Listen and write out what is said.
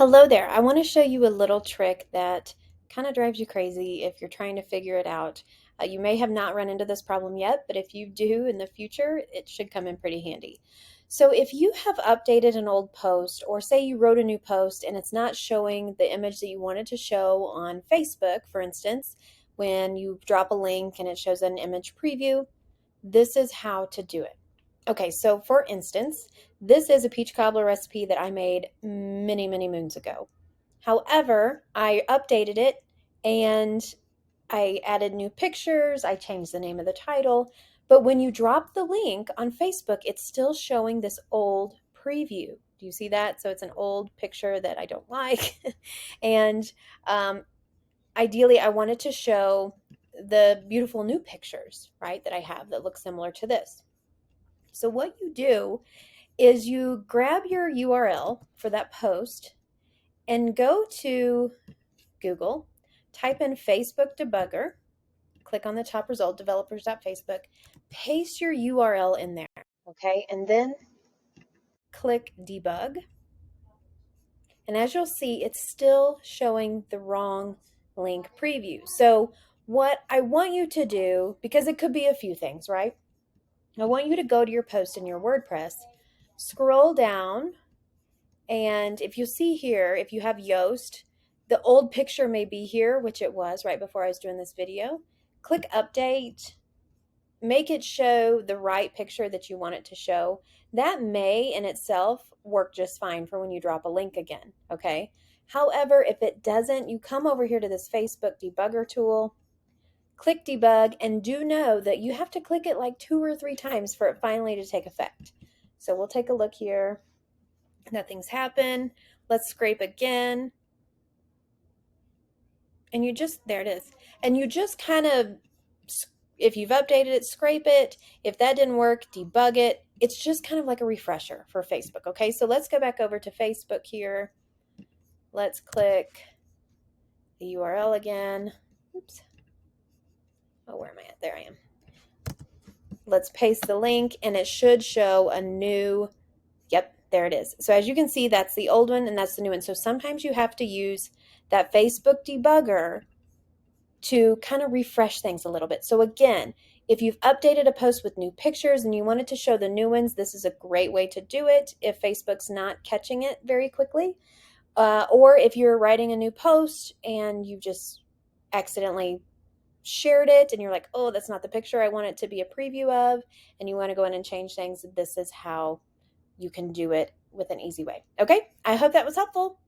Hello there. I want to show you a little trick that kind of drives you crazy if you're trying to figure it out. You may have not run into this problem yet, but if you do in the future, it should come in pretty handy. So if you have updated an old post, or say you wrote a new post and it's not showing the image that you wanted to show on Facebook, for instance, when you drop a link and it shows an image preview, this is how to do it. Okay, so for instance, this is a peach cobbler recipe that I made many, many moons ago. However, I updated it and I added new pictures, I changed the name of the title, but when you drop the link on Facebook, it's still showing this old preview. Do you see that? So it's an old picture that I don't like. and um, Ideally, I wanted to show the beautiful new pictures, right, that I have that look similar to this. So what you do is you grab your URL for that post and go to Google, type in Facebook debugger, click on the top result, developers.facebook, paste your URL in there, okay? And then click debug. And as you'll see, it's still showing the wrong link preview. So what I want you to do, because it could be a few things, right? I want you to go to your post in your WordPress, scroll down, and if you see here, if you have Yoast, the old picture may be here, which it was right before I was doing this video. Click update, make it show the right picture that you want it to show. That may in itself work just fine for when you drop a link again, okay? However, if it doesn't, you come over here to this Facebook debugger tool, click debug, and do know that you have to click it like 2 or 3 times for it finally to take effect. So we'll take a look here. Nothing's happened. Let's scrape again. And you just, there it is. And you just kind of, if you've updated it, scrape it. If that didn't work, debug it. It's just kind of like a refresher for Facebook. Okay, so let's go back over to Facebook here. Let's click the URL again. Oops. Oh, where am I at? There I am. Let's paste the link and it should show a new, yep, there it is. So as you can see, that's the old one and that's the new one. So sometimes you have to use that Facebook debugger to kind of refresh things a little bit. So again, if you've updated a post with new pictures and you wanted to show the new ones, this is a great way to do it if Facebook's not catching it very quickly. Or if you're writing a new post and you just accidentally shared it and you're like, oh, that's not the picture I want it to be a preview of, and you want to go in and change things, this is how you can do it with an easy way. Okay, I hope that was helpful.